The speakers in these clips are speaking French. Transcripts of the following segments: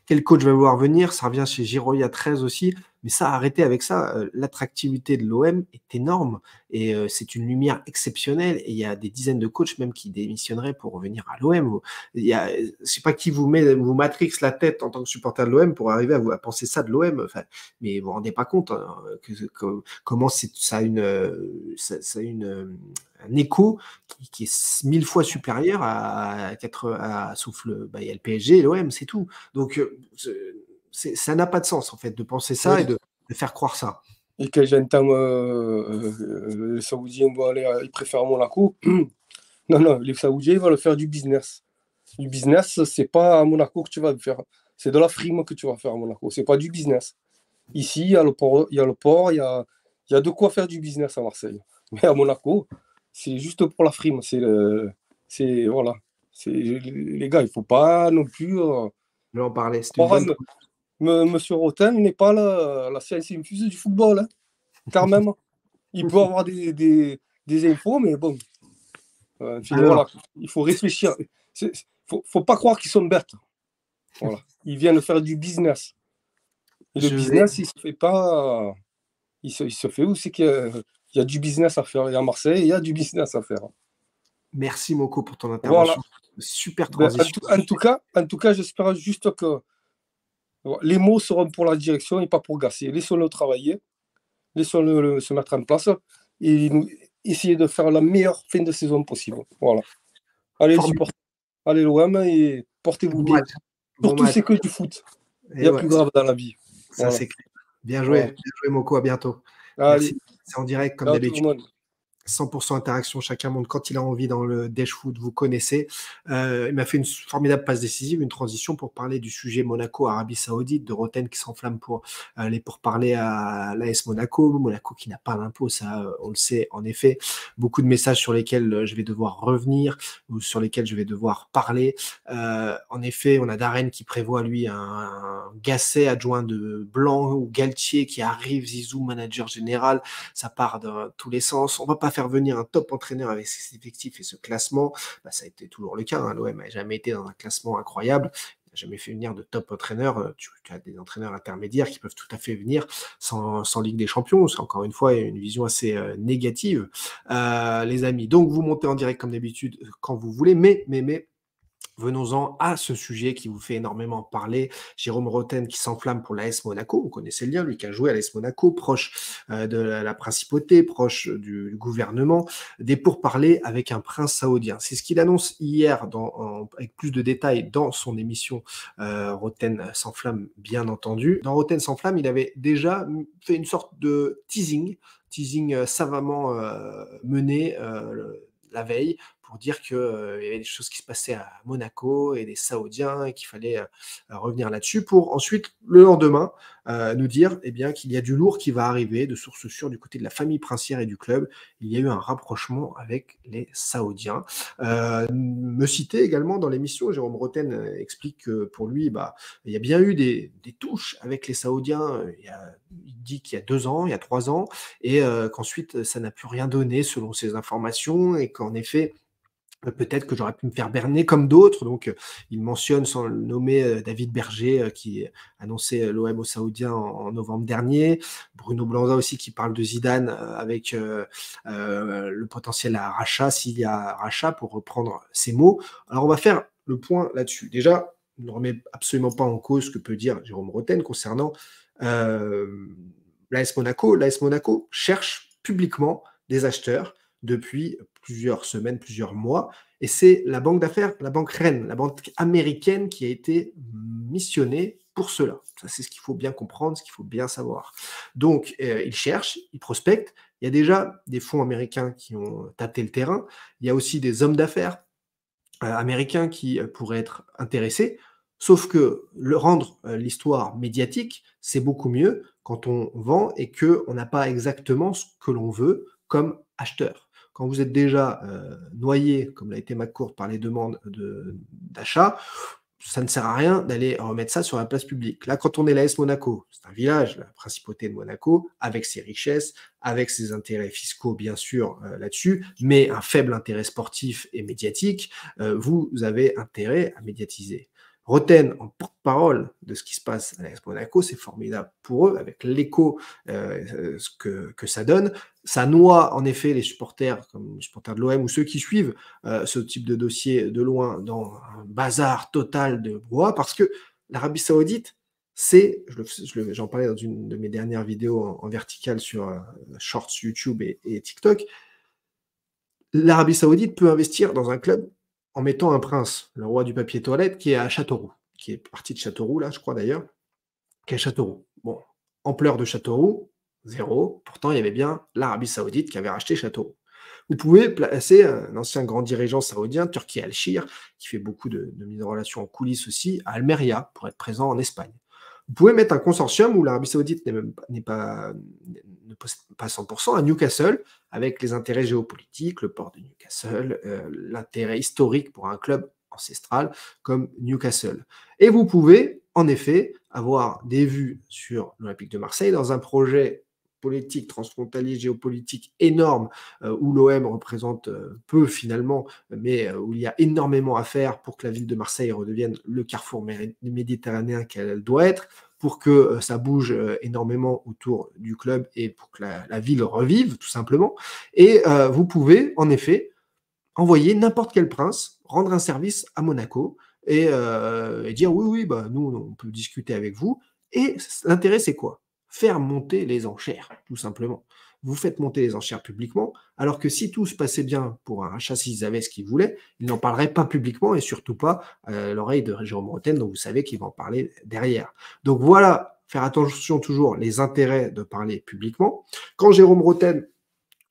quel coach va vouloir venir, ça revient chez Giroud à 13 aussi, mais ça, arrêtez avec ça. L'attractivité de l'OM est énorme et c'est une lumière exceptionnelle. Et il y a des dizaines de coachs même qui démissionneraient pour revenir à l'OM. Je sais pas qui vous matrix la tête en tant que supporter de l'OM pour arriver à penser ça de l'OM. Enfin, mais vous vous rendez pas compte hein, comment ça a un écho qui est 1000 fois supérieur sauf il y a le PSG et l'OM, c'est tout. Donc ça n'a pas de sens en fait de penser ça Oui. et de faire croire ça. Et que j'entends les Saoudiens vont aller, ils préfèrent Monaco. Non, non, les Saoudiens ils veulent faire du business. Du business, c'est pas à Monaco que tu vas le faire. C'est de la frime que tu vas faire à Monaco. C'est pas du business. Ici, il y a le port, il y a de quoi faire du business à Marseille. Mais à Monaco, c'est juste pour la frime. Voilà. Les gars, il faut pas non plus. Je vais en parler. C'était une bonne. Monsieur Roten n'est pas la science infuse du football, hein, quand même. Il peut avoir des infos, mais bon. Voilà. Il faut réfléchir. Faut pas croire qu'ils sont bêtes. Voilà. Ils viennent faire du business. Et le business, il se fait pas. Il se fait où? C'est qu'il y a du business à faire. Et à Marseille, il y a du business à faire. Merci Moko pour ton intervention. Voilà. Super transition. En tout cas, j'espère juste que les mots seront pour la direction et pas pour Gasset. Laissons-le travailler. Laissons-le se mettre en place et essayer de faire la meilleure fin de saison possible. Voilà. Allez, allez l'OM et portez-vous bien. Surtout, c'est que du foot. Il y a plus grave dans la vie. Ça, voilà. C'est clair. Bien joué. Bien joué, Moko. À bientôt. Allez. Merci. C'est en direct, comme d'habitude. 100% interaction, chacun monte quand il a envie dans le Dash Foot, vous connaissez. Il m'a fait une formidable passe décisive, une transition pour parler du sujet Monaco-Arabie Saoudite, de Roten qui s'enflamme pour parler à l'AS Monaco. Monaco qui n'a pas d'impôt, ça on le sait en effet. Beaucoup de messages sur lesquels je vais devoir revenir ou sur lesquels je vais devoir parler. En effet, on a Darren qui prévoit lui un Gasset adjoint de Blanc ou Galtier qui arrive, Zizou manager général, ça part dans tous les sens. On va pas faire venir un top entraîneur avec ses effectifs et ce classement, ça a été toujours le cas. Hein. L'OM n'a jamais été dans un classement incroyable. Il n'a jamais fait venir de top entraîneurs. Tu as des entraîneurs intermédiaires qui peuvent tout à fait venir sans Ligue des Champions. C'est encore une fois une vision assez négative, les amis. Donc, vous montez en direct comme d'habitude quand vous voulez, mais venons-en à ce sujet qui vous fait énormément parler. Jérôme Roten qui s'enflamme pour l'AS Monaco. Vous connaissez le lien, lui qui a joué à l'AS Monaco, proche de la principauté, proche du gouvernement, des pourparlers avec un prince saoudien. C'est ce qu'il annonce hier avec plus de détails dans son émission Roten s'enflamme, bien entendu. Dans Roten s'enflamme, il avait déjà fait une sorte de teasing savamment mené la veille, pour dire qu'il y avait des choses qui se passaient à Monaco et des Saoudiens et qu'il fallait revenir là-dessus pour ensuite, le lendemain, nous dire qu'il y a du lourd qui va arriver, de sources sûres du côté de la famille princière et du club. Il y a eu un rapprochement avec les Saoudiens. Me citer également dans l'émission, Jérôme Roten explique que pour lui, il y a bien eu des touches avec les Saoudiens. Il dit qu'il y a 2 ans, il y a 3 ans, et qu'ensuite, ça n'a plus rien donné selon ses informations et qu'en effet, peut-être que j'aurais pu me faire berner comme d'autres. Donc, il mentionne sans le nommer David Berger qui annonçait l'OM aux Saoudiens en novembre dernier. Bruno Blanza aussi qui parle de Zidane avec le potentiel à rachat, s'il y a rachat, pour reprendre ses mots. Alors, on va faire le point là-dessus. Déjà, on ne remet absolument pas en cause ce que peut dire Jérôme Roten concernant l'AS Monaco. L'AS Monaco cherche publiquement des acheteurs depuis plusieurs semaines, plusieurs mois, et c'est la banque d'affaires, la banque Rennes, la banque américaine qui a été missionnée pour cela. Ça, c'est ce qu'il faut bien comprendre, ce qu'il faut bien savoir. Donc, ils cherchent, ils prospectent. Il y a déjà des fonds américains qui ont tâté le terrain. Il y a aussi des hommes d'affaires américains qui pourraient être intéressés. Sauf que rendre l'histoire médiatique, c'est beaucoup mieux quand on vend et qu'on n'a pas exactement ce que l'on veut comme acheteur. Quand vous êtes déjà noyé, comme l'a été McCourt, par les demandes d'achat, ça ne sert à rien d'aller remettre ça sur la place publique. Là, quand on est l'AS Monaco, c'est un village, la principauté de Monaco, avec ses richesses, avec ses intérêts fiscaux, bien sûr, là-dessus, mais un faible intérêt sportif et médiatique, vous avez intérêt à médiatiser. Roten en porte-parole de ce qui se passe à l'Expo Monaco, c'est formidable pour eux, avec l'écho que ça donne. Ça noie en effet les supporters, comme les supporters de l'OM ou ceux qui suivent ce type de dossier de loin dans un bazar total de brouhaha, parce que l'Arabie Saoudite, j'en parlais dans une de mes dernières vidéos en verticale sur Shorts, YouTube et TikTok, l'Arabie Saoudite peut investir dans un club en mettant un prince, le roi du papier toilette, qui est à Châteauroux, qui est parti de Châteauroux, là, je crois d'ailleurs, qui est à Châteauroux. Bon, ampleur de Châteauroux, 0. Pourtant, il y avait bien l'Arabie Saoudite qui avait racheté Châteauroux. Vous pouvez placer un ancien grand dirigeant saoudien, Turki Al-Shir, qui fait beaucoup de mise en relation en coulisses aussi, à Almeria, pour être présent en Espagne. Vous pouvez mettre un consortium où l'Arabie Saoudite ne possède pas 100% à Newcastle, avec les intérêts géopolitiques, le port de Newcastle, l'intérêt historique pour un club ancestral comme Newcastle. Et vous pouvez, en effet, avoir des vues sur l'Olympique de Marseille dans un projet politique, transfrontalier, géopolitique énorme, où l'OM représente peu finalement, mais où il y a énormément à faire pour que la ville de Marseille redevienne le carrefour méditerranéen qu'elle doit être, pour que ça bouge énormément autour du club et pour que la ville revive, tout simplement. Et vous pouvez, en effet, envoyer n'importe quel prince rendre un service à Monaco et dire oui, bah, nous, on peut discuter avec vous. Et l'intérêt, c'est quoi? Faire monter les enchères, tout simplement. Vous faites monter les enchères publiquement, alors que si tout se passait bien pour un rachat, s'ils avaient ce qu'ils voulaient, ils n'en parleraient pas publiquement et surtout pas à l'oreille de Jérôme Roten, dont vous savez qu'il va en parler derrière. Donc voilà, faire attention toujours les intérêts de parler publiquement. Quand Jérôme Roten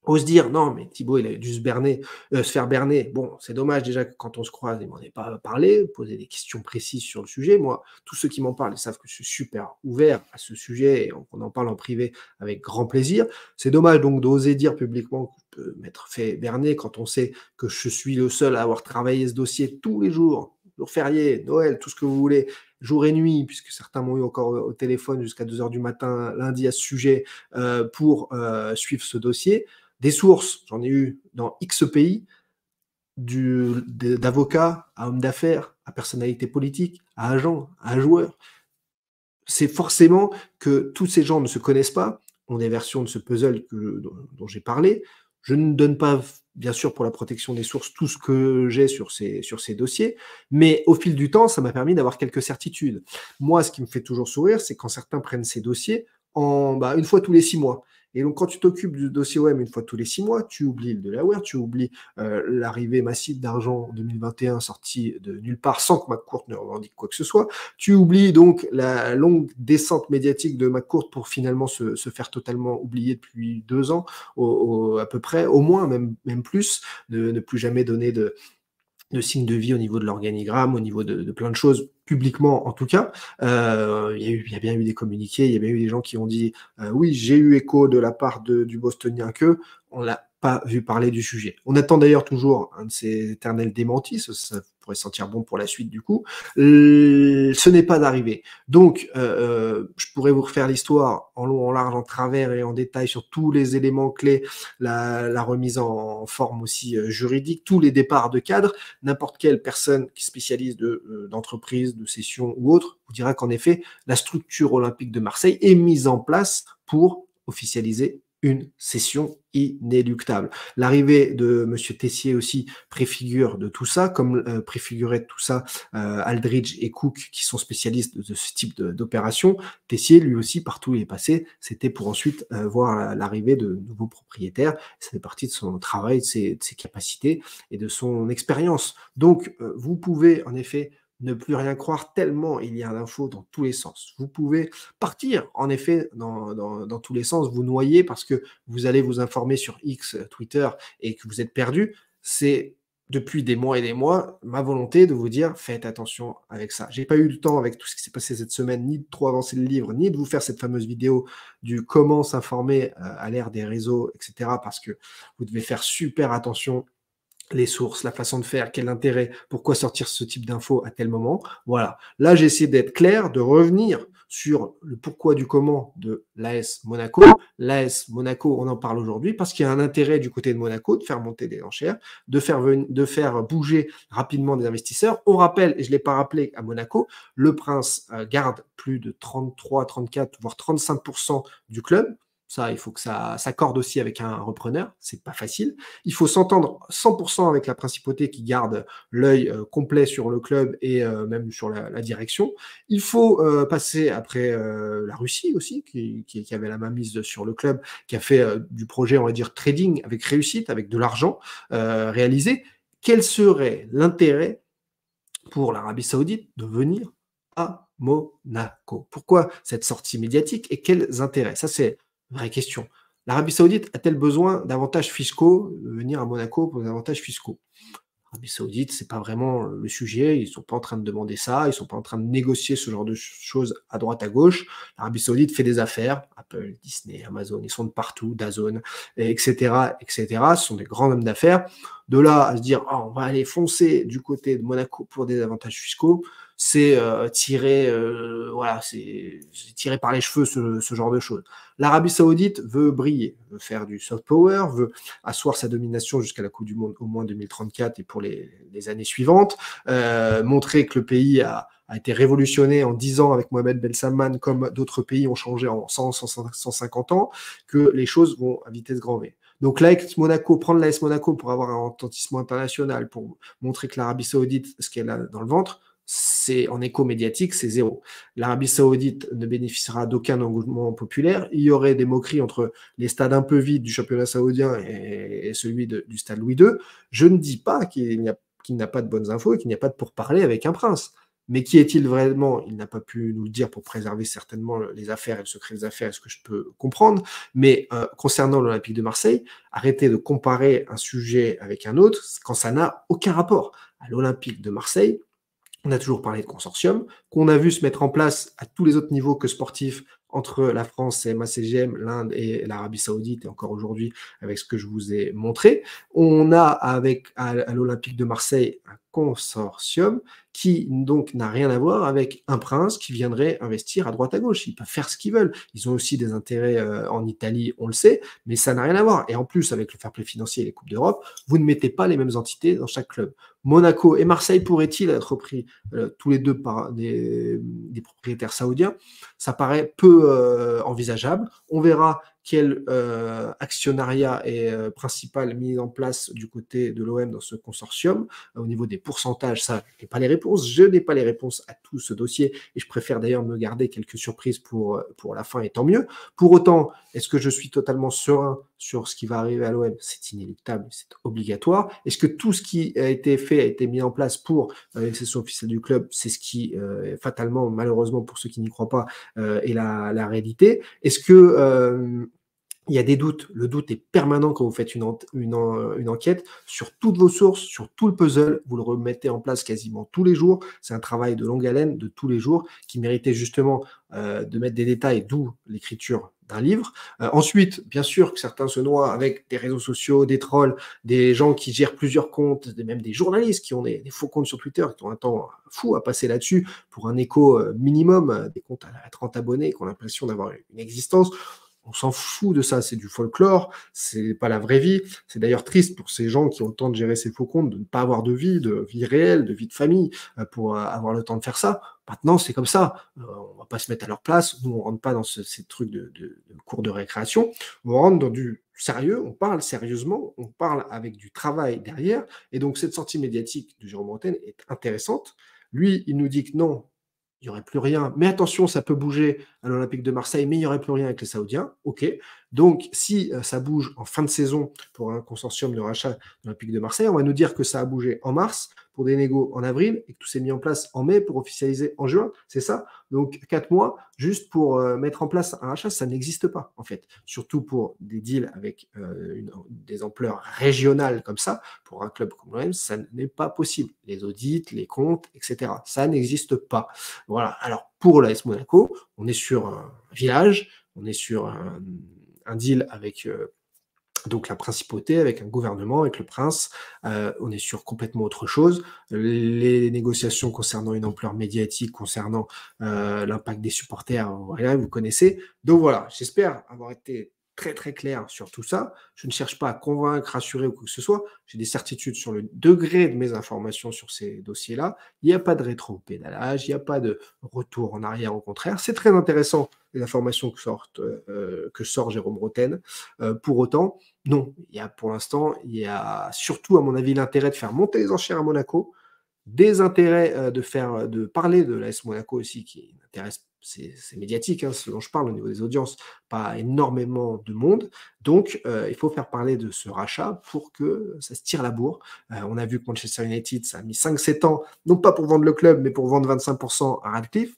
ose dire non, mais Thibaut, il a dû se faire berner. Bon, c'est dommage déjà que quand on se croise, il m'en ait pas parlé, poser des questions précises sur le sujet. Moi, tous ceux qui m'en parlent, ils savent que je suis super ouvert à ce sujet et on en parle en privé avec grand plaisir. C'est dommage donc d'oser dire publiquement que je peux m'être fait berner quand on sait que je suis le seul à avoir travaillé ce dossier tous les jours, jour férié, Noël, tout ce que vous voulez, jour et nuit, puisque certains m'ont eu encore au téléphone jusqu'à 2h du matin lundi à ce sujet pour suivre ce dossier. Des sources, j'en ai eu dans X pays, d'avocats à hommes d'affaires, à personnalités politiques, à agents, à joueurs. C'est forcément que tous ces gens ne se connaissent pas, ont des versions de ce puzzle dont j'ai parlé. Je ne donne pas, bien sûr, pour la protection des sources, tout ce que j'ai sur ces dossiers, mais au fil du temps, ça m'a permis d'avoir quelques certitudes. Moi, ce qui me fait toujours sourire, c'est quand certains prennent ces dossiers une fois tous les 6 mois. Et donc, quand tu t'occupes du dossier OM une fois tous les 6 mois, tu oublies le Delaware, tu oublies l'arrivée massive d'argent en 2021 sortie de nulle part sans que McCourt ne revendique quoi que ce soit. Tu oublies donc la longue descente médiatique de McCourt pour finalement se faire totalement oublier depuis 2 ans, à peu près, au moins, même plus, de ne plus jamais donner de signes de vie au niveau de l'organigramme, au niveau de plein de choses, publiquement en tout cas. Il y a bien eu des communiqués, il y a bien eu des gens qui ont dit oui, j'ai eu écho de la part du Bostonien que on l'a pas vu parler du sujet. On attend d'ailleurs toujours un de ces éternels démentis, ça pourrait sentir bon pour la suite du coup. Ce n'est pas d'arriver. Donc, je pourrais vous refaire l'histoire en long, en large, en travers et en détail sur tous les éléments clés, la remise en forme aussi juridique, tous les départs de cadres. N'importe quelle personne qui spécialise d'entreprise, de session ou autre, vous dira qu'en effet, la structure olympique de Marseille est mise en place pour officialiser une session inéluctable. L'arrivée de M. Tessier aussi préfigure de tout ça, comme préfigurait de tout ça Aldridge et Cook, qui sont spécialistes de ce type d'opération. Tessier, lui aussi, partout où il est passé, c'était pour ensuite voir l'arrivée de nouveaux propriétaires. Ça fait partie de son travail, de ses capacités et de son expérience. Donc, vous pouvez, en effet, ne plus rien croire tellement il y a d'infos dans tous les sens. Vous pouvez partir, en effet, dans tous les sens, vous noyer parce que vous allez vous informer sur X, Twitter, et que vous êtes perdu. C'est depuis des mois et des mois ma volonté de vous dire faites attention avec ça. J'ai pas eu le temps avec tout ce qui s'est passé cette semaine, ni de trop avancer le livre, ni de vous faire cette fameuse vidéo du comment s'informer à l'ère des réseaux, etc. Parce que vous devez faire super attention. Les sources, la façon de faire, quel intérêt, pourquoi sortir ce type d'infos à tel moment. Voilà. Là, j'ai essayé d'être clair, de revenir sur le pourquoi du comment de l'AS Monaco. L'AS Monaco, on en parle aujourd'hui parce qu'il y a un intérêt du côté de Monaco de faire monter des enchères, de faire bouger rapidement des investisseurs. On rappelle, et je ne l'ai pas rappelé à Monaco, le Prince garde plus de 33, 34, voire 35% du club. Ça, il faut que ça s'accorde aussi avec un repreneur, c'est pas facile. Il faut s'entendre 100% avec la principauté qui garde l'œil complet sur le club et même sur la direction. Il faut passer après la Russie aussi, qui avait la main mise sur le club, qui a fait du projet, on va dire, trading avec réussite, avec de l'argent réalisé. Quel serait l'intérêt pour l'Arabie Saoudite de venir à Monaco? Pourquoi cette sortie médiatique et quels intérêts? Ça, c'est une vraie question. L'Arabie Saoudite a-t-elle besoin d'avantages fiscaux, de venir à Monaco pour des avantages fiscaux? L'Arabie Saoudite, c'est pas vraiment le sujet. Ils sont pas en train de demander ça. Ils sont pas en train de négocier ce genre de choses à droite, à gauche. L'Arabie Saoudite fait des affaires. Apple, Disney, Amazon, ils sont de partout, DAZN, etc., etc. Ce sont des grands hommes d'affaires. De là à se dire, oh, on va aller foncer du côté de Monaco pour des avantages fiscaux, c'est voilà, c'est tiré par les cheveux ce genre de choses. L'Arabie Saoudite veut briller, veut faire du soft power, veut asseoir sa domination jusqu'à la Coupe du Monde au moins 2034 et pour les années suivantes, montrer que le pays a été révolutionné en 10 ans avec Mohamed Ben Salman, comme d'autres pays ont changé en 100, 150 ans, que les choses vont à vitesse grand V. Donc l'AS Monaco, prendre l'AS Monaco pour avoir un retentissement international, pour montrer que l'Arabie Saoudite, ce qu'elle a dans le ventre, c'est en écho médiatique, c'est zéro. L'Arabie Saoudite ne bénéficiera d'aucun engouement populaire. Il y aurait des moqueries entre les stades un peu vides du championnat saoudien et celui du stade Louis II. Je ne dis pas qu'il n'a pas de bonnes infos et qu'il n'y a pas de pourparlers avec un prince. Mais qui est-il vraiment? Il n'a pas pu nous le dire pour préserver certainement les affaires et le secret des affaires, est-ce que je peux comprendre. Mais concernant l'Olympique de Marseille, arrêtez de comparer un sujet avec un autre quand ça n'a aucun rapport. À l'Olympique de Marseille, on a toujours parlé de consortium, qu'on a vu se mettre en place à tous les autres niveaux que sportifs entre la France, CMA-CGM, l'Inde et l'Arabie Saoudite, et encore aujourd'hui avec ce que je vous ai montré. On a à l'Olympique de Marseille un consortium qui donc n'a rien à voir avec un prince qui viendrait investir à droite à gauche. Ils peuvent faire ce qu'ils veulent. Ils ont aussi des intérêts en Italie, on le sait, mais ça n'a rien à voir. Et en plus, avec le fair play financier et les Coupes d'Europe, vous ne mettez pas les mêmes entités dans chaque club. Monaco et Marseille pourraient-ils être repris tous les deux par des propriétaires saoudiens? Ça paraît peu envisageable. On verra quel actionnariat est principal mis en place du côté de l'OM dans ce consortium. Au niveau des pourcentages, ça, je n'ai pas les réponses. Je n'ai pas les réponses à tout ce dossier et je préfère d'ailleurs me garder quelques surprises pour la fin, et tant mieux. Pour autant, est-ce que je suis totalement serein sur ce qui va arriver à l'OM? C'est inéluctable, c'est obligatoire. Est-ce que tout ce qui a été fait a été mis en place pour une session officielle du club? C'est ce qui, fatalement, malheureusement pour ceux qui n'y croient pas, est la réalité. Est-ce que il y a des doutes? Le doute est permanent quand vous faites une enquête sur toutes vos sources, sur tout le puzzle. Vous le remettez en place quasiment tous les jours. C'est un travail de longue haleine, de tous les jours, qui méritait justement de mettre des détails, d'où l'écriture d'un livre. Ensuite, bien sûr que certains se noient avec des réseaux sociaux, des trolls, des gens qui gèrent plusieurs comptes, même des journalistes qui ont des faux comptes sur Twitter, qui ont un temps fou à passer là-dessus pour un écho minimum, des comptes à 30 abonnés, qui ont l'impression d'avoir une existence. On s'en fout de ça, c'est du folklore, c'est pas la vraie vie. C'est d'ailleurs triste pour ces gens qui ont le temps de gérer ces faux comptes, de ne pas avoir de vie réelle, de vie de famille, pour avoir le temps de faire ça. Maintenant, c'est comme ça. On va pas se mettre à leur place. Nous, on rentre pas dans ces trucs de cours de récréation. On rentre dans du sérieux, on parle sérieusement, on parle avec du travail derrière. Et donc, cette sortie médiatique de Jérôme Bretagne est intéressante. Lui, il nous dit que non, il n'y aurait plus rien. Mais attention, ça peut bouger à l'Olympique de Marseille, mais il n'y aurait plus rien avec les Saoudiens. OK. Donc, si ça bouge en fin de saison pour un consortium de rachat de l'Olympique de Marseille, on va nous dire que ça a bougé en mars pour des négos en avril et que tout s'est mis en place en mai pour officialiser en juin. C'est ça? Donc, 4 mois juste pour mettre en place un rachat, ça n'existe pas, en fait. Surtout pour des deals avec des ampleurs régionales comme ça, pour un club comme l'OM, ça n'est pas possible. Les audits, les comptes, etc. Ça n'existe pas. Voilà. Alors, pour l'AS Monaco, on est sur un village, on est sur un deal avec Donc la principauté avec un gouvernement, avec le prince, on est sur complètement autre chose. Les négociations concernant une ampleur médiatique, concernant l'impact des supporters, voilà, vous connaissez. Donc voilà, j'espère avoir été très très clair sur tout ça. Je ne cherche pas à convaincre, rassurer ou quoi que ce soit. J'ai des certitudes sur le degré de mes informations sur ces dossiers-là. Il n'y a pas de rétro-pédalage, il n'y a pas de retour en arrière, au contraire. C'est très intéressant les informations que sort Jérôme Roten. Pour autant, non, pour l'instant, il y a surtout, à mon avis, l'intérêt de faire monter les enchères à Monaco, des intérêts de parler de l'AS Monaco aussi, qui intéresse, c'est médiatique, hein, ce dont je parle au niveau des audiences, pas énormément de monde. Donc, il faut faire parler de ce rachat pour que ça se tire la bourre. On a vu que Manchester United, ça a mis 5-7 ans, non pas pour vendre le club, mais pour vendre 25% à Radcliffe.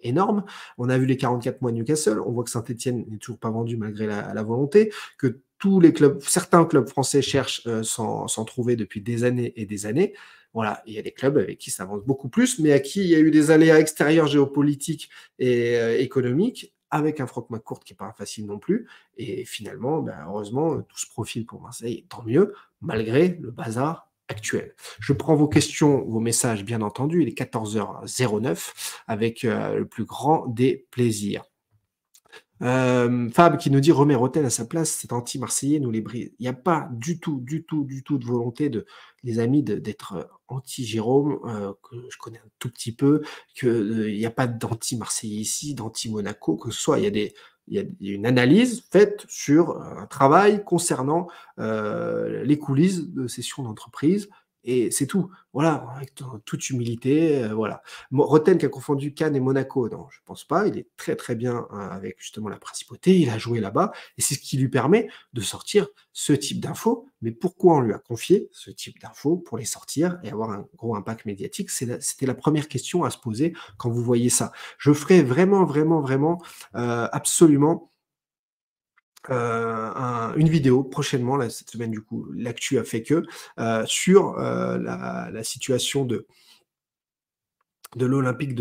Énorme. On a vu les 44 mois de Newcastle. On voit que Saint-Etienne n'est toujours pas vendu malgré la volonté, que tous les clubs, certains clubs français cherchent s'en trouver depuis des années et des années. Voilà, il y a des clubs avec qui ça avance beaucoup plus, mais à qui il y a eu des aléas extérieurs géopolitiques et économiques, avec un Franck McCourt qui n'est pas facile non plus. Et finalement, heureusement, tout se profile pour Marseille, tant mieux, malgré le bazar actuel. Je prends vos questions, vos messages, bien entendu. Il est 14h09 avec le plus grand des plaisirs. Fab qui nous dit remet Roten à sa place, c'est anti-marseillais, nous les brise. Il n'y a pas du tout de volonté de les amis d'être anti-Jérôme, que je connais un tout petit peu, qu'il n'y a pas d'anti-marseillais ici, d'anti-Monaco, que ce soit, il y a une analyse faite sur un travail concernant les coulisses de session d'entreprise, et c'est tout. Voilà, avec toute humilité, voilà. Roten qui a confondu Cannes et Monaco, non, je pense pas. Il est très très bien avec justement la principauté. Il a joué là-bas et c'est ce qui lui permet de sortir ce type d'infos. Mais pourquoi on lui a confié ce type d'infos pour les sortir et avoir un gros impact médiatique? C'était la première question à se poser quand vous voyez ça. Je ferai vraiment absolument une vidéo prochainement, là, cette semaine du coup, l'actu a fait que, sur la situation de l'Olympique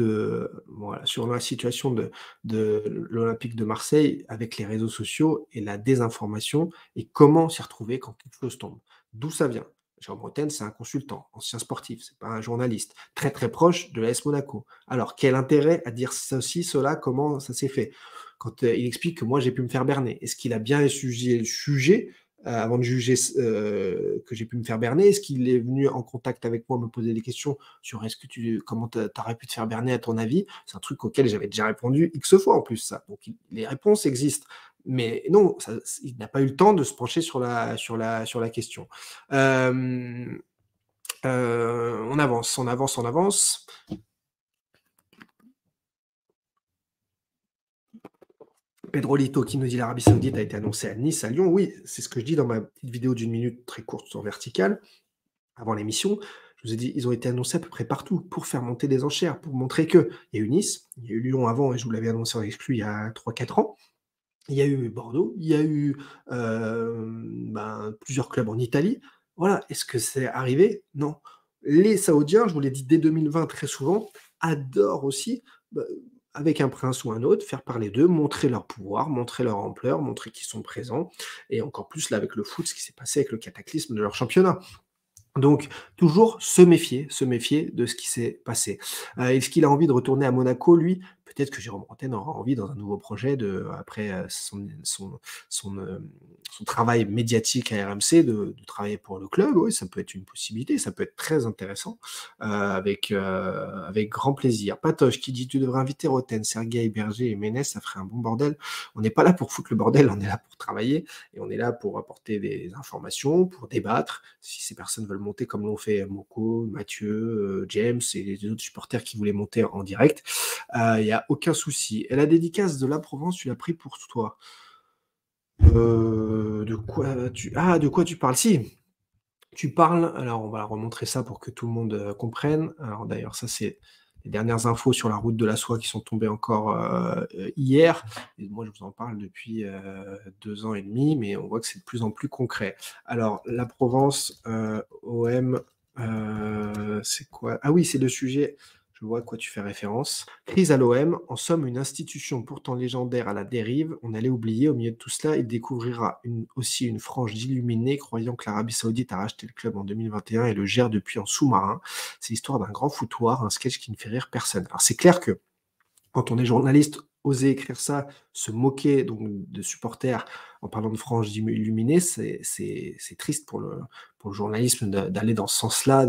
sur la situation de l'Olympique de Marseille avec les réseaux sociaux et la désinformation et comment s'y retrouver quand quelque chose tombe. D'où ça vient? Jérôme Roten, c'est un consultant, ancien sportif, c'est pas un journaliste, très très proche de l'AS Monaco. Alors, quel intérêt à dire ceci, cela, comment ça s'est fait? Quand il explique que moi j'ai pu me faire berner, est-ce qu'il a bien étudié le sujet avant de juger que j'ai pu me faire berner? Est-ce qu'il est venu en contact avec moi me poser des questions sur comment t'aurais pu te faire berner à ton avis? C'est un truc auquel j'avais déjà répondu X fois en plus, ça. Donc les réponses existent. Mais non, il n'a pas eu le temps de se pencher sur la question. On avance. Pedro Lito qui nous dit l'Arabie Saoudite a été annoncée à Nice, à Lyon. Oui, c'est ce que je dis dans ma petite vidéo d'une minute très courte sur Vertical, avant l'émission. Je vous ai dit, ils ont été annoncés à peu près partout pour faire monter des enchères, pour montrer qu'il y a eu Nice, il y a eu Lyon avant, et je vous l'avais annoncé en exclu il y a 3-4 ans. Il y a eu Bordeaux, il y a eu plusieurs clubs en Italie. Voilà, est-ce que c'est arrivé? Non. Les Saoudiens, je vous l'ai dit dès 2020 très souvent, adorent aussi, avec un prince ou un autre, faire parler d'eux, montrer leur pouvoir, montrer leur ampleur, montrer qu'ils sont présents, et encore plus là avec le foot, ce qui s'est passé avec le cataclysme de leur championnat. Donc, toujours se méfier de ce qui s'est passé. Est-ce qu'il a envie de retourner à Monaco, lui? Peut-être que Jérôme Roten aura envie, dans un nouveau projet, après son travail médiatique à RMC, de travailler pour le club. Oui, ça peut être une possibilité, ça peut être très intéressant, avec grand plaisir. Patoche qui dit: tu devrais inviter Roten, Sergueï, Berger et Ménès, ça ferait un bon bordel. On n'est pas là pour foutre le bordel, on est là pour travailler et on est là pour apporter des informations, pour débattre. Si ces personnes veulent monter comme l'ont fait Moko, Mathieu, James et les autres supporters qui voulaient monter en direct, il n'y a aucun souci. Et la dédicace de la Provence, tu l'as pris pour toi. De quoi tu parles? Si, tu parles, alors on va remontrer ça pour que tout le monde comprenne. Alors d'ailleurs, ça c'est les dernières infos sur la route de la soie qui sont tombées encore hier. Et moi, je vous en parle depuis 2 ans et demi, mais on voit que c'est de plus en plus concret. Alors, la Provence, OM, c'est quoi? Ah oui, c'est le sujet. Je vois à quoi tu fais référence. Crise à l'OM, en somme, une institution pourtant légendaire à la dérive. On allait oublier, au milieu de tout cela, il découvrira aussi une frange d'illuminés croyant que l'Arabie Saoudite a racheté le club en 2021 et le gère depuis en sous-marin. C'est l'histoire d'un grand foutoir, un sketch qui ne fait rire personne. Alors c'est clair que quand on est journaliste, oser écrire ça, se moquer donc de supporters en parlant de franges illuminées, c'est triste pour le journalisme d'aller dans ce sens-là.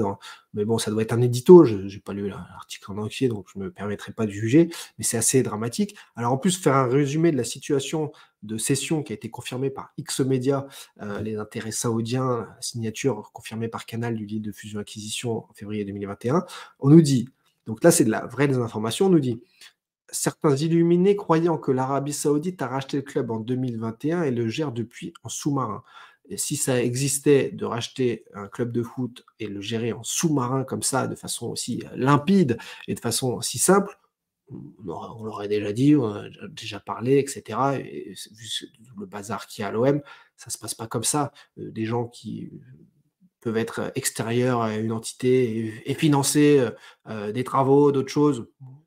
Mais bon, ça doit être un édito. Je n'ai pas lu l'article en entier, donc je ne me permettrai pas de juger. Mais c'est assez dramatique. Alors en plus, faire un résumé de la situation de cession qui a été confirmée par X Media, les intérêts saoudiens, la signature confirmée par Canal du deal de fusion-acquisition en février 2021, on nous dit, donc là c'est de la vraie désinformation, on nous dit certains illuminés croyant que l'Arabie Saoudite a racheté le club en 2021 et le gère depuis en sous-marin. Et si ça existait de racheter un club de foot et le gérer en sous-marin comme ça, de façon aussi limpide et de façon aussi simple, on l'aurait déjà dit, on a déjà parlé, etc. Et vu le bazar qu'il y a à l'OM, ça ne se passe pas comme ça. Des gens qui peuvent être extérieurs à une entité et financer des travaux, d'autres choses.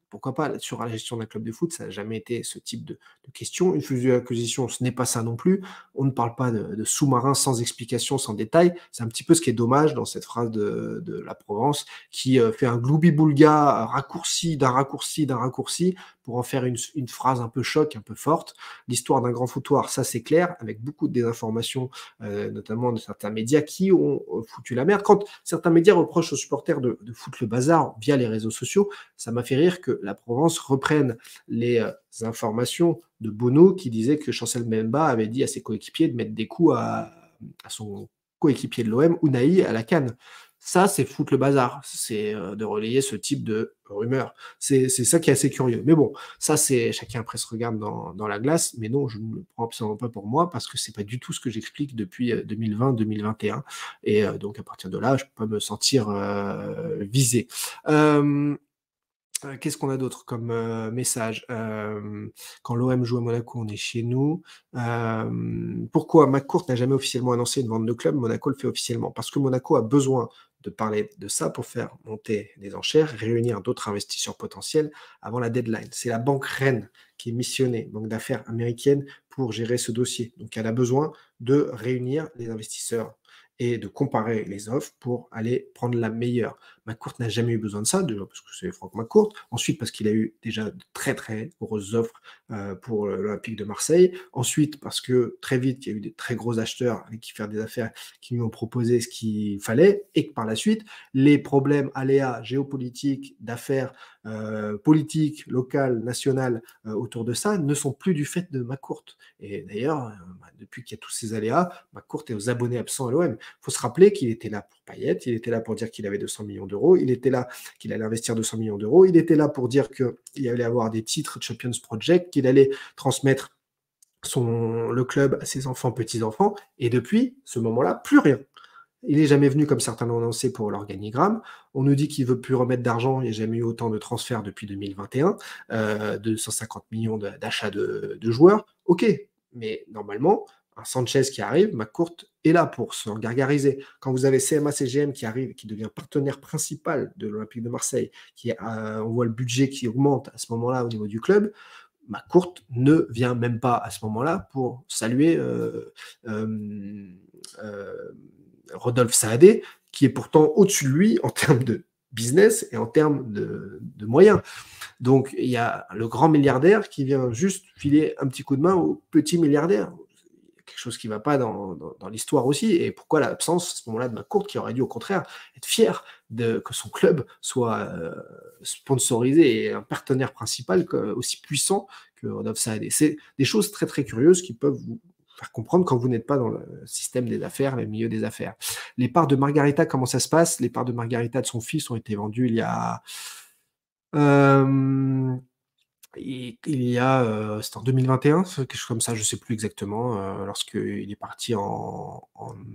Pourquoi pas, sur la gestion d'un club de foot, ça n'a jamais été ce type de question. Une fusion-acquisition, ce n'est pas ça non plus. On ne parle pas de sous-marin sans explication, sans détail. C'est un petit peu ce qui est dommage dans cette phrase de la Provence, qui fait un gloubi-boulga raccourci d'un raccourci d'un raccourci pour en faire une phrase un peu choc, un peu forte. L'histoire d'un grand foutoir, ça c'est clair, avec beaucoup de désinformations, notamment de certains médias qui ont foutu la merde. Quand certains médias reprochent aux supporters de foutre le bazar via les réseaux sociaux, ça m'a fait rire que la Provence reprenne les informations de Bono qui disait que Chancel Mbemba avait dit à ses coéquipiers de mettre des coups à son coéquipier de l'OM, Unai, à la CAN. Ça, c'est foutre le bazar. C'est de relayer ce type de rumeurs. C'est ça qui est assez curieux. Mais bon, ça, c'est chacun après se regarde dans la glace. Mais non, je ne le prends absolument pas pour moi parce que c'est pas du tout ce que j'explique depuis 2020-2021. Et donc, à partir de là, je peux pas me sentir visé. Qu'est-ce qu'on a d'autre comme message? Quand l'OM joue à Monaco, on est chez nous. Pourquoi McCourt n'a jamais officiellement annoncé une vente de club? Monaco le fait officiellement. Parce que Monaco a besoin de parler de ça pour faire monter des enchères, réunir d'autres investisseurs potentiels avant la deadline. C'est la banque Rennes qui est missionnée, banque d'affaires américaine, pour gérer ce dossier. Donc elle a besoin de réunir les investisseurs et de comparer les offres pour aller prendre la meilleure. McCourt n'a jamais eu besoin de ça, déjà parce que c'est Franck McCourt, ensuite parce qu'il a eu déjà de très très grosses offres pour l'Olympique de Marseille, ensuite parce que très vite il y a eu des très gros acheteurs avec qui faire des affaires qui lui ont proposé ce qu'il fallait, et que par la suite, les problèmes aléas géopolitiques, d'affaires politiques, locales, nationales autour de ça ne sont plus du fait de McCourt. Et d'ailleurs, depuis qu'il y a tous ces aléas, McCourt est aux abonnés absents à l'OM. Il faut se rappeler qu'il était là pour Payet, il était là pour dire qu'il avait 200 millions d'euros, il était là qu'il allait investir 200 millions d'euros, il était là pour dire qu'il allait avoir des titres de Champions Project, qu'il allait transmettre le club à ses enfants, petits-enfants, et depuis ce moment-là, plus rien. Il n'est jamais venu, comme certains l'ont annoncé, pour l'organigramme. On nous dit qu'il ne veut plus remettre d'argent. Il n'y a jamais eu autant de transferts depuis 2021, 250 millions d'achats de joueurs. OK, mais normalement, un Sanchez qui arrive, McCourt est là pour se gargariser. Quand vous avez CMA-CGM qui arrive, qui devient partenaire principal de l'Olympique de Marseille, on voit le budget qui augmente à ce moment-là au niveau du club, McCourt ne vient même pas à ce moment-là pour saluer Rodolphe Saadé, qui est pourtant au-dessus de lui en termes de business et en termes de moyens. Donc, il y a le grand milliardaire qui vient juste filer un petit coup de main au petit milliardaire. Quelque chose qui ne va pas dans l'histoire aussi. Et pourquoi l'absence, à ce moment-là, de McCourt, qui aurait dû, au contraire, être fier que son club soit sponsorisé et un partenaire principal aussi puissant que Rodolphe Saadé. C'est des choses très, très curieuses qui peuvent vous faire comprendre quand vous n'êtes pas dans le système des affaires, le milieu des affaires. Les parts de Margarita, comment ça se passe? Les parts de Margarita de son fils ont été vendues il y a... c'était en 2021, quelque chose comme ça, je ne sais plus exactement, lorsqu'il est parti en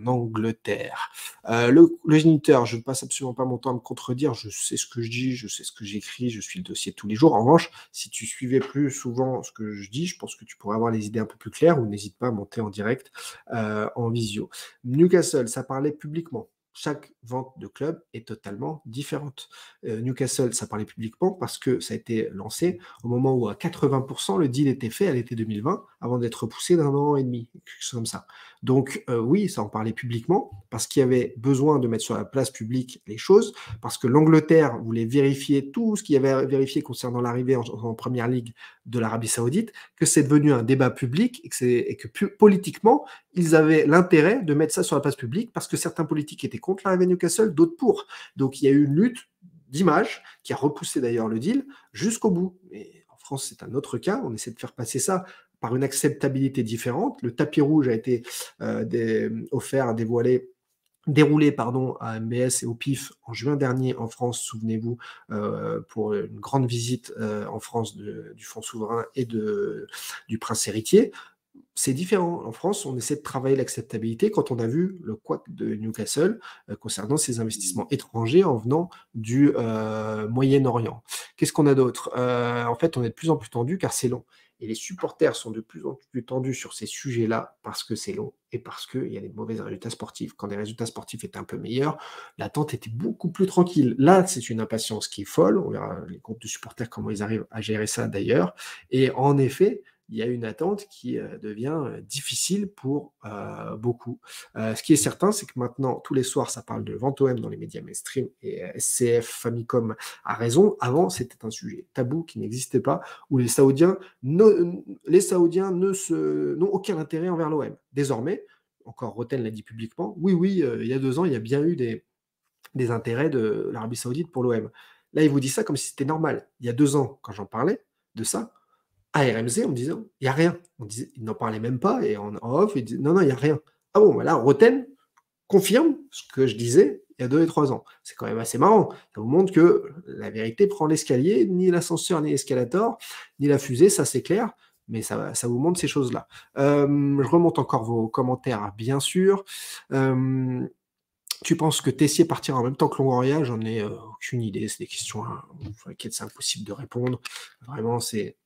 Angleterre. Le géniteur, je ne passe absolument pas mon temps à me contredire, je sais ce que je dis, je sais ce que j'écris, je suis le dossier tous les jours. En revanche, si tu suivais plus souvent ce que je dis, je pense que tu pourrais avoir les idées un peu plus claires, ou n'hésite pas à monter en direct en visio. Newcastle, ça parlait publiquement. chaque vente de club est totalement différente. Newcastle, ça parlait publiquement parce que ça a été lancé au moment où à 80% le deal était fait à l'été 2020 avant d'être repoussé d'un an et demi, quelque chose comme ça. Donc oui, ça en parlait publiquement parce qu'il y avait besoin de mettre sur la place publique les choses, parce que l'Angleterre voulait vérifier tout ce qu'il y avait à vérifier concernant l'arrivée en Première Ligue de l'Arabie Saoudite, que c'est devenu un débat public et que politiquement, ils avaient l'intérêt de mettre ça sur la place publique parce que certains politiques étaient contre l'arrivée de Newcastle, d'autres pour. Donc il y a eu une lutte d'image qui a repoussé d'ailleurs le deal jusqu'au bout. Et en France, c'est un autre cas. On essaie de faire passer ça par une acceptabilité différente. Le tapis rouge a été offert, déroulé à MBS et au PIF en juin dernier en France, souvenez-vous, pour une grande visite en France du Fonds souverain et du prince héritier. C'est différent. En France, on essaie de travailler l'acceptabilité quand on a vu le couac de Newcastle concernant ses investissements étrangers en venant du Moyen-Orient. Qu'est-ce qu'on a d'autre? En fait, on est de plus en plus tendu car c'est long. Et les supporters sont de plus en plus tendus sur ces sujets-là parce que c'est long et parce qu'il y a des mauvais résultats sportifs. Quand les résultats sportifs étaient un peu meilleurs, l'attente était beaucoup plus tranquille. Là, c'est une impatience qui est folle. On verra les groupes de supporters comment ils arrivent à gérer ça d'ailleurs. Et en effet, il y a une attente qui devient difficile pour beaucoup. Ce qui est certain, c'est que maintenant, tous les soirs, ça parle de vente OM dans les médias mainstream et SCF, Famicom a raison. Avant, c'était un sujet tabou qui n'existait pas, où les Saoudiens n'ont aucun intérêt envers l'OM. Désormais, encore Roten l'a dit publiquement, oui, il y a 2 ans, il y a bien eu des intérêts de l'Arabie Saoudite pour l'OM. Là, il vous dit ça comme si c'était normal. Il y a 2 ans, quand j'en parlais de ça, à RMC, on me disait, il n'y a rien. Il n'en parlait même pas, et en off, il disait, non, il n'y a rien. Ah bon, voilà, Roten confirme ce que je disais il y a 2 et 3 ans. C'est quand même assez marrant. Ça vous montre que la vérité prend l'escalier, ni l'ascenseur, ni l'escalator, ni la fusée, ça c'est clair, mais ça vous montre ces choses-là. Je remonte encore vos commentaires, bien sûr. Tu penses que Tessier partira en même temps que Longoria? J'en ai aucune idée. C'est des questions sur lesquelles c'est impossible de répondre. Vraiment, c'est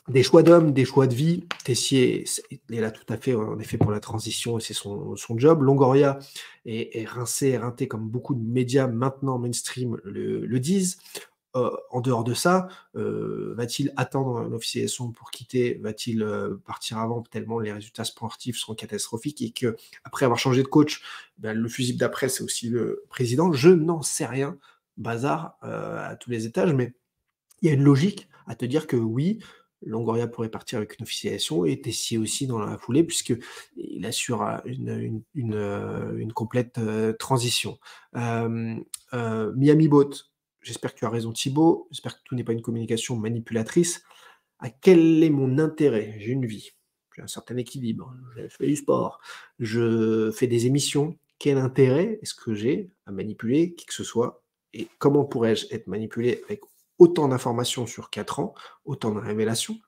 des choix d'hommes, des choix de vie. Tessier est là tout à fait, en effet, pour la transition, et c'est son job. Longoria est rincé, éreinté, comme beaucoup de médias maintenant mainstream le disent. En dehors de ça, va-t-il attendre l'officialisation pour quitter? Va-t-il partir avant, tellement les résultats sportifs seront catastrophiques et que après avoir changé de coach, le fusible d'après, c'est aussi le président? Je n'en sais rien. Bazar à tous les étages, mais il y a une logique à te dire que oui, Longoria pourrait partir avec une officialisation et Tessier aussi dans la foulée, puisqu'il assure une complète transition. Miami Boat, j'espère que tu as raison Thibaut, j'espère que tout n'est pas une communication manipulatrice. À quel est mon intérêt? J'ai une vie, j'ai un certain équilibre, je fais du sport, je fais des émissions. Quel intérêt est-ce que j'ai à manipuler qui que ce soit? Et comment pourrais-je être manipulé avec autant d'informations sur 4 ans, autant de révélations,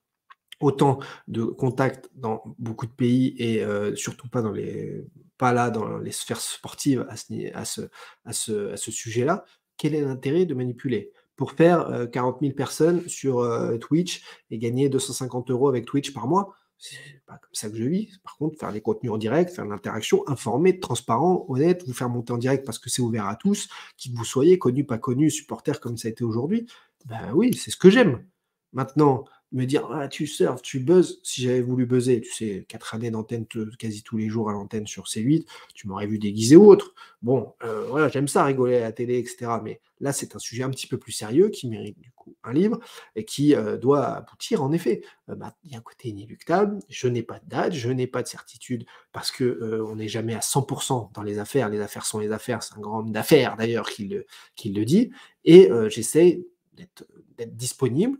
autant de contacts dans beaucoup de pays et surtout pas dans les sphères sportives à ce sujet-là? Quel est l'intérêt de manipuler? Pour faire 40 000 personnes sur Twitch et gagner 250 € avec Twitch par mois? C'est pas comme ça que je vis. Par contre, faire des contenus en direct, faire de l'interaction, informé, transparent, honnête, vous faire monter en direct parce que c'est ouvert à tous, qui que vous soyez, connu, pas connu, supporter comme ça a été aujourd'hui, ben oui, c'est ce que j'aime. Maintenant, me dire, ah, tu surfes, tu buzzes. Si j'avais voulu buzzer, tu sais, 4 années d'antenne quasi tous les jours à l'antenne sur C8, tu m'aurais vu déguisé ou autre. Bon, voilà, j'aime ça, rigoler à la télé, etc. Mais là, c'est un sujet un petit peu plus sérieux qui mérite du coup un livre et qui doit aboutir, en effet. Il y a un côté inéluctable. Je n'ai pas de date, je n'ai pas de certitude parce que on n'est jamais à 100% dans les affaires. Les affaires sont les affaires. C'est un grand homme d'affaires, d'ailleurs, qui le dit. Et j'essaie d'être disponible.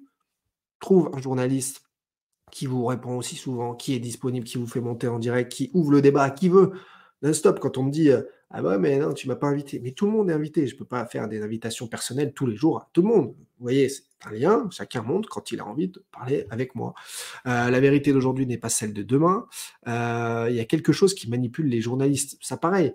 Trouve un journaliste qui vous répond aussi souvent, qui est disponible, qui vous fait monter en direct, qui ouvre le débat, qui veut. Non-stop, quand on me dit ah ouais, mais non, tu m'as pas invité. Mais tout le monde est invité. Je ne peux pas faire des invitations personnelles tous les jours à tout le monde. Vous voyez, c'est un lien. Chacun monte quand il a envie de parler avec moi. La vérité d'aujourd'hui n'est pas celle de demain. Il y a quelque chose qui manipule les journalistes. Ça, pareil.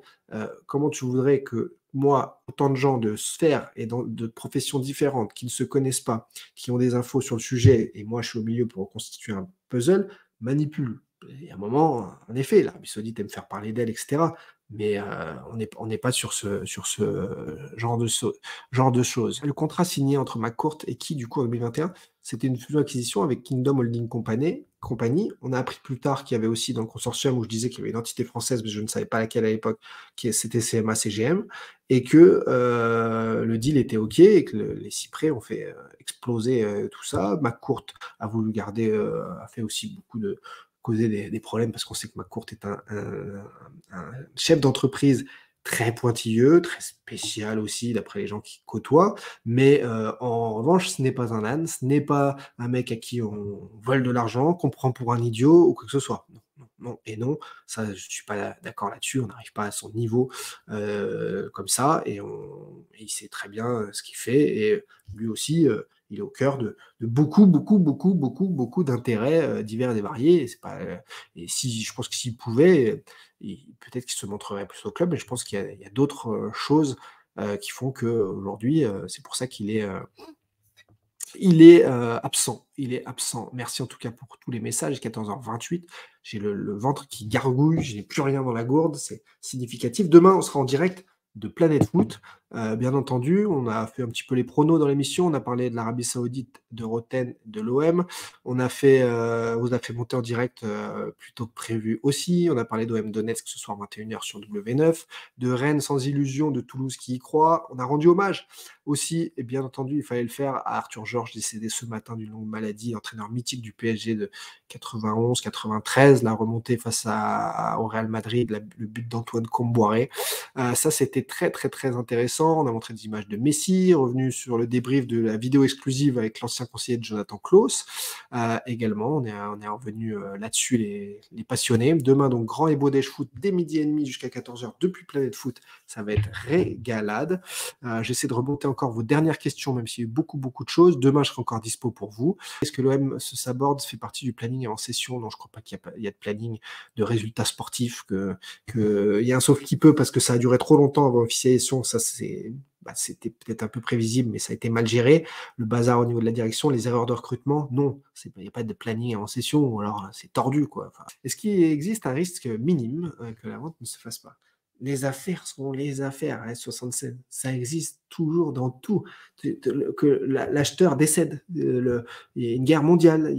Comment tu voudrais que moi, autant de gens de sphères et de professions différentes qui ne se connaissent pas, qui ont des infos sur le sujet, et moi je suis au milieu pour constituer un puzzle, manipulent? Il y a un moment, en effet, l'Arabie Saoudite aime faire parler d'elle, etc. mais on n'est pas sur ce genre de choses. Le contrat signé entre McCourt et qui, du coup, en 2021, c'était une fusion-acquisition avec Kingdom Holding Company. On a appris plus tard qu'il y avait aussi dans le consortium, où je disais qu'il y avait une entité française, mais je ne savais pas laquelle à l'époque, c'était CMA-CGM, et que le deal était OK, et que les cyprès ont fait exploser tout ça. McCourt a voulu garder, a fait aussi beaucoup de causer des problèmes, parce qu'on sait que McCourt est un chef d'entreprise très pointilleux, très spécial aussi, d'après les gens qui côtoient, mais en revanche, ce n'est pas un âne, ce n'est pas un mec à qui on vole de l'argent, qu'on prend pour un idiot ou quoi que ce soit. Non, non, non, et non, ça, je ne suis pas d'accord là-dessus, on n'arrive pas à son niveau comme ça, et il sait très bien ce qu'il fait, et lui aussi, il est au cœur de beaucoup, beaucoup, beaucoup, beaucoup, beaucoup d'intérêts divers et variés. Et je pense que s'il pouvait, peut-être qu'il se montrerait plus au club, mais je pense qu'il y a d'autres choses qui font qu'aujourd'hui, c'est pour ça qu'il est absent. Il est absent. Merci en tout cas pour tous les messages. 14h28. J'ai le ventre qui gargouille. Je n'ai plus rien dans la gourde. C'est significatif. Demain, on sera en direct de Planète Foot. Bien entendu, on a fait un petit peu les pronos dans l'émission. On a parlé de l'Arabie Saoudite, de Roten, de l'OM. On a fait, vous a fait monter en direct plus tôt que prévu aussi. On a parlé d'OM Donetsk ce soir 21h sur W9. De Rennes sans illusion, de Toulouse qui y croit. On a rendu hommage aussi, et bien entendu, il fallait le faire, à Arthur Georges, décédé ce matin d'une longue maladie, entraîneur mythique du PSG de 91-93, la remontée face au Real Madrid, le but d'Antoine Comboiré. Ça, c'était très, très, très intéressant. On a montré des images de Messi, revenu sur le débrief de la vidéo exclusive avec l'ancien conseiller de Jonathan Klaus. Également, on est revenu là-dessus, les passionnés. Demain, donc, grand et beau Dash Foot dès midi et demi jusqu'à 14h depuis Planète Foot. Ça va être régalade. J'essaie de remonter encore vos dernières questions, même s'il y a eu beaucoup, beaucoup de choses. Demain, je serai encore dispo pour vous. Est-ce que l'OM se saborde fait partie du planning en session? Non, je ne crois pas qu'il y a de planning de résultats sportifs, il y a un sauf qui peut, parce que ça a duré trop longtemps avant l'officialisation. Ça, c'était peut-être un peu prévisible, mais ça a été mal géré. Le bazar au niveau de la direction, les erreurs de recrutement, non, il n'y a pas de planning en session, ou alors c'est tordu, quoi. Enfin, est-ce qu'il existe un risque minime que la vente ne se fasse pas? Les affaires seront les affaires, S76. Ça existe toujours dans tout. Que l'acheteur décède, il y a une guerre mondiale,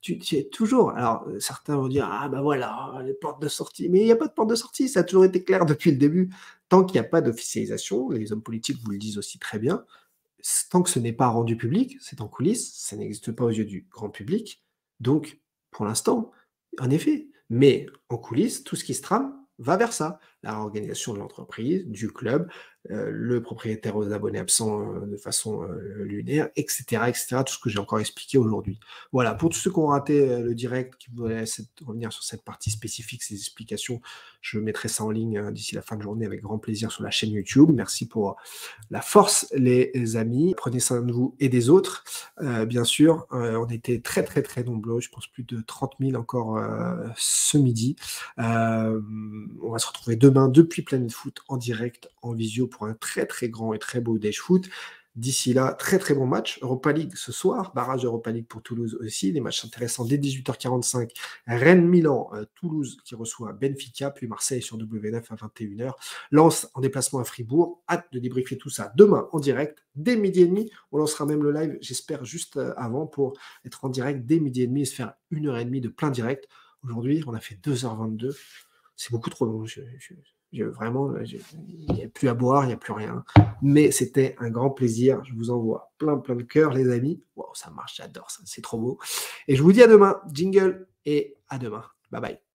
tu es toujours. Alors, certains vont dire, ah ben voilà, les portes de sortie. Mais il n'y a pas de porte de sortie, ça a toujours été clair depuis le début. Tant qu'il n'y a pas d'officialisation, les hommes politiques vous le disent aussi très bien, tant que ce n'est pas rendu public, c'est en coulisses, ça n'existe pas aux yeux du grand public. Donc, pour l'instant, en effet. Mais en coulisses, tout ce qui se trame va vers ça. La réorganisation de l'entreprise, du club, le propriétaire aux abonnés absents de façon lunaire, etc., etc., tout ce que j'ai encore expliqué aujourd'hui. Voilà, pour tous ceux qui ont raté le direct, qui voudraient revenir sur cette partie spécifique, ces explications, je mettrai ça en ligne d'ici la fin de journée avec grand plaisir sur la chaîne YouTube. Merci pour la force, les amis. Prenez soin de vous et des autres. Bien sûr, on était très, très, très nombreux. Je pense plus de 30 000 encore ce midi. On va se retrouver demain depuis Planète Foot en direct, en visio, pour un très, très grand et très beau Dash Foot. D'ici là, très très bon match. Europa League ce soir, barrage Europa League pour Toulouse aussi. Des matchs intéressants dès 18h45. Rennes-Milan, Toulouse qui reçoit Benfica, puis Marseille sur W9 à 21h. Lens en déplacement à Fribourg. Hâte de débriefer tout ça demain en direct, dès midi et demi. On lancera même le live, j'espère, juste avant, pour être en direct dès midi et demi et se faire 1h30 de plein direct. Aujourd'hui, on a fait 2h22. C'est beaucoup trop long. Vraiment, il n'y a plus à boire, il n'y a plus rien. Mais c'était un grand plaisir. Je vous envoie plein de cœur, les amis. Wow, ça marche, j'adore ça, c'est trop beau. Et je vous dis à demain. Jingle et à demain. Bye bye.